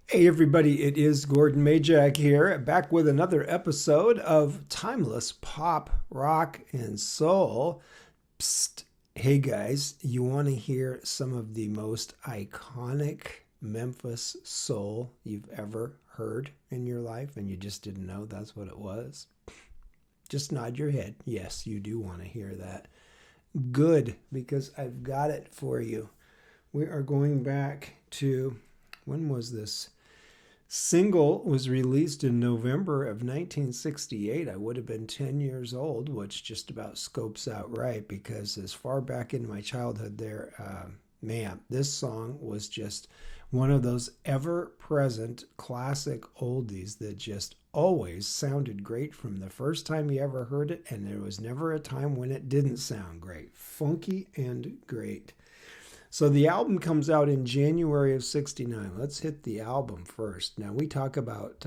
Hey everybody, it is Gordon Majak here, back with another episode of Timeless Pop, Rock, and Soul. Psst. Hey guys, you want to hear some of the most iconic Memphis soul you've ever heard in your life and you just didn't know that's what it was? Just nod your head. Yes, you do want to hear that. Good, because I've got it for you. We are going back to, when was this? Single was released in November of 1968. I would have been 10 years old, which just about scopes out right, because as far back into my childhood there, man, this song was just one of those ever-present classic oldies that just always sounded great from the first time you ever heard it, and there was never a time when it didn't sound great. Funky and great. So the album comes out in January of 69. Let's hit the album first. Now, we talk about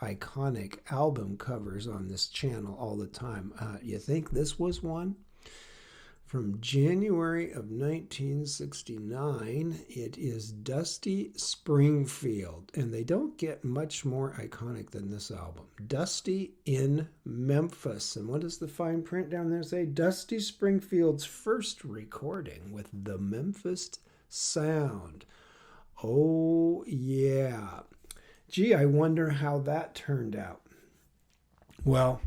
iconic album covers on this channel all the time. You think this was one? From January of 1969, it is Dusty Springfield. And they don't get much more iconic than this album. Dusty in Memphis. And what does the fine print down there say? Dusty Springfield's first recording with the Memphis Sound. Oh, yeah. Gee, I wonder how that turned out. Well,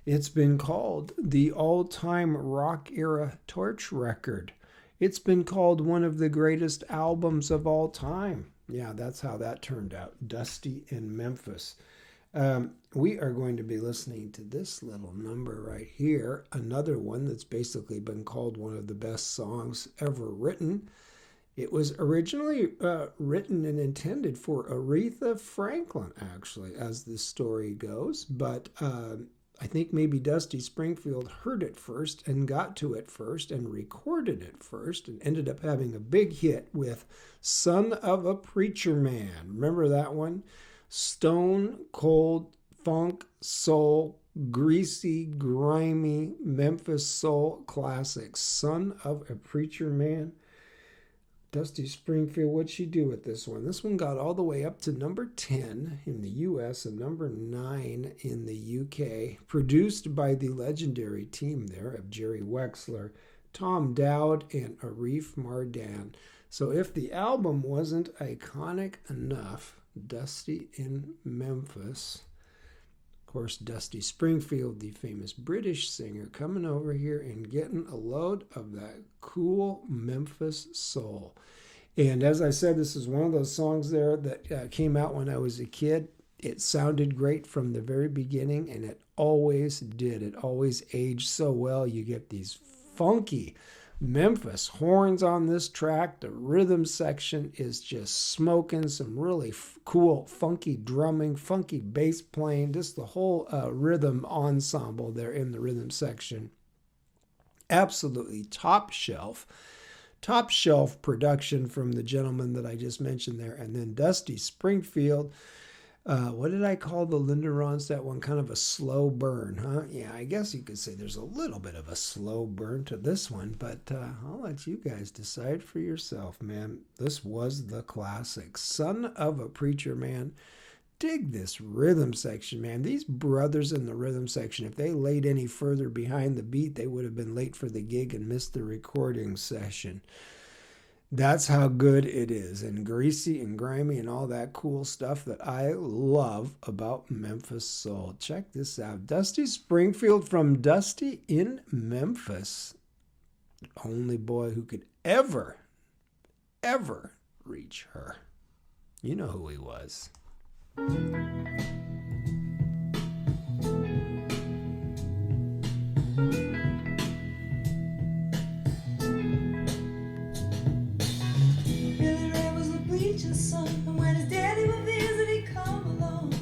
it's been called the all-time rock era torch record. It's been called one of the greatest albums of all time. Yeah, that's how that turned out. Dusty in Memphis. We are going to be listening to this little number right here. Another one that's basically been called one of the best songs ever written. It was originally written and intended for Aretha Franklin, actually, as the story goes. But I think maybe Dusty Springfield heard it first and got to it first and recorded it first and ended up having a big hit with Son of a Preacher Man. Remember that one? Stone cold funk soul, greasy, grimy Memphis soul classic. Son of a Preacher Man. Dusty Springfield, what'd she do with this one? This one got all the way up to number 10 in the U.S. and number 9 in the U.K. Produced by the legendary team there of Jerry Wexler, Tom Dowd, and Arif Mardin. So if the album wasn't iconic enough, Dusty in Memphis, of course, Dusty Springfield, the famous British singer, coming over here and getting a load of that cool Memphis soul. And as I said, this is one of those songs there that came out when I was a kid. It sounded great from the very beginning, and it always did. It always aged so well. You get these funky Memphis horns on this track. The rhythm section is just smoking, some really cool funky drumming, funky bass playing, just the whole rhythm ensemble there in the rhythm section. Absolutely top shelf production from the gentleman that I just mentioned there. And then Dusty Springfield. What did I call the Linda Ronstadt one? Kind of a slow burn, huh? Yeah, I guess you could say there's a little bit of a slow burn to this one, but I'll let you guys decide for yourself, man. This was the classic. Son of a Preacher Man. Dig this rhythm section, man. These brothers in the rhythm section, if they laid any further behind the beat, they would have been late for the gig and missed the recording session. That's how good it is, and greasy and grimy and all that cool stuff that I love about Memphis soul. Check this out. Dusty Springfield from Dusty in Memphis. Only boy who could ever reach her. You know who he was. Son, and when his daddy would visit, he'd come along.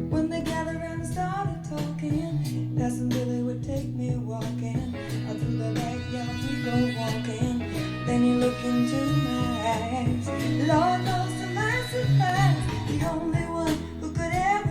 When they gathered around and started talking, Cousin Billy would take me walking out through the backyard. We go walking. Then he looked into my eyes. Lord knows to my surprise, the only one who could ever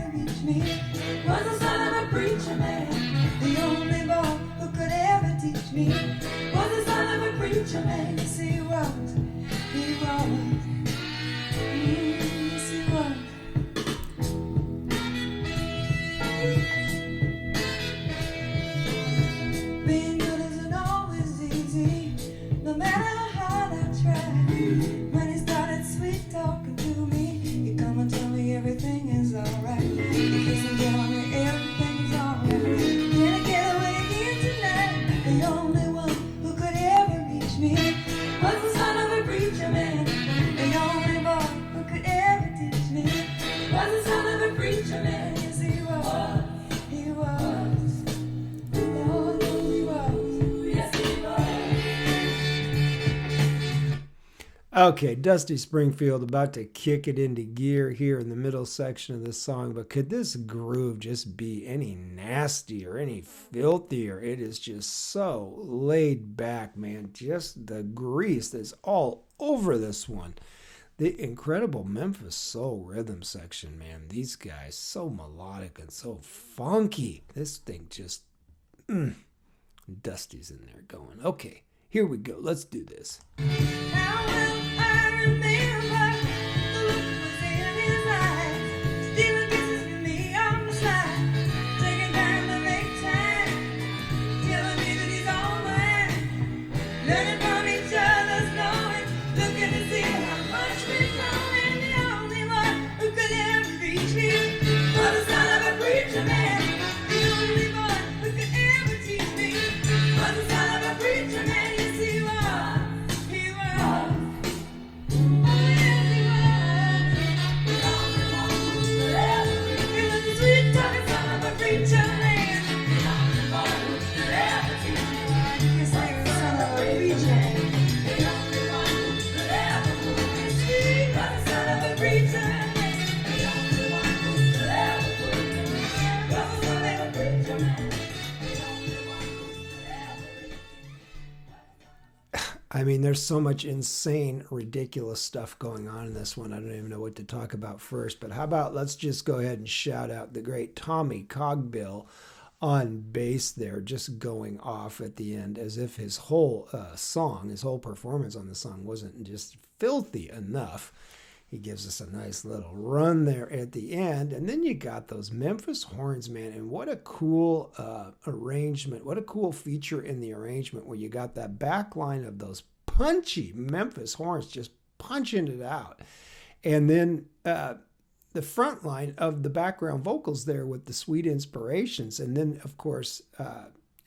Okay, Dusty Springfield about to kick it into gear here in the middle section of this song, but could this groove just be any nastier, any filthier? It is just so laid back, man. Just the grease that's all over this one. The incredible Memphis soul rhythm section, man. These guys, so melodic and so funky. This thing just, Dusty's in there going, okay, here we go. Let's do this. How will I remember the look was in his eyes, stealing kisses from me on the side, taking time to make time, telling me that he's all mine, learning from each other's knowing, looking to see how much we've grown, and the only one who could ever reach me was the son of a preacher man. The only one who could ever teach me was the son of a preacher man. Yes, he was. I mean, there's so much insane, ridiculous stuff going on in this one. I don't even know what to talk about first. But how about let's just go ahead and shout out the great Tommy Cogbill on bass there, just going off at the end as if his whole song, his whole performance on the song wasn't just filthy enough. He gives us a nice little run there at the end. And then you got those Memphis horns, man. And what a cool arrangement. What a cool feature in the arrangement where you got that back line of those punchy Memphis horns just punching it out. And then the front line of the background vocals there with the sweet inspirations. And then, of course,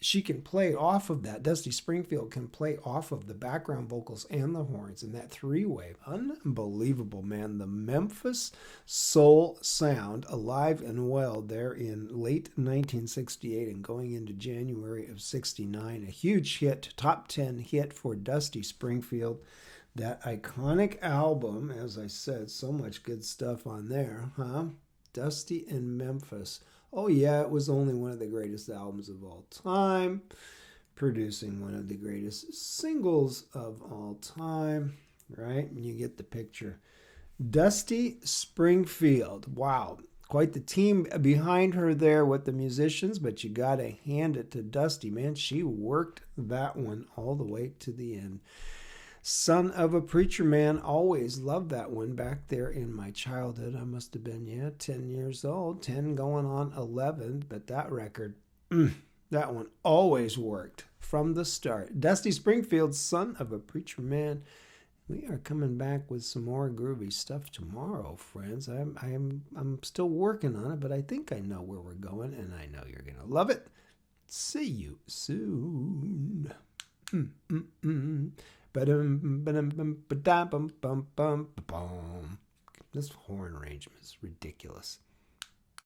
she can play off of that. Dusty Springfield can play off of the background vocals and the horns in that three-way. Unbelievable, man. The Memphis soul sound alive and well there in late 1968 and going into January of 69. A huge hit, top 10 hit for Dusty Springfield. That iconic album, as I said, so much good stuff on there, huh? Dusty in Memphis. Oh yeah, it was only one of the greatest albums of all time, producing one of the greatest singles of all time, right? And you get the picture. Dusty Springfield. Wow. Quite the team behind her there with the musicians, but you got to hand it to Dusty, man. She worked that one all the way to the end. Son of a Preacher Man, always loved that one back there in my childhood. I must have been, 10 years old, 10 going on 11. But that record, that one always worked from the start. Dusty Springfield, Son of a Preacher Man. We are coming back with some more groovy stuff tomorrow, friends. I'm still working on it, but I think I know where we're going, and I know you're going to love it. See you soon. This horn arrangement is ridiculous.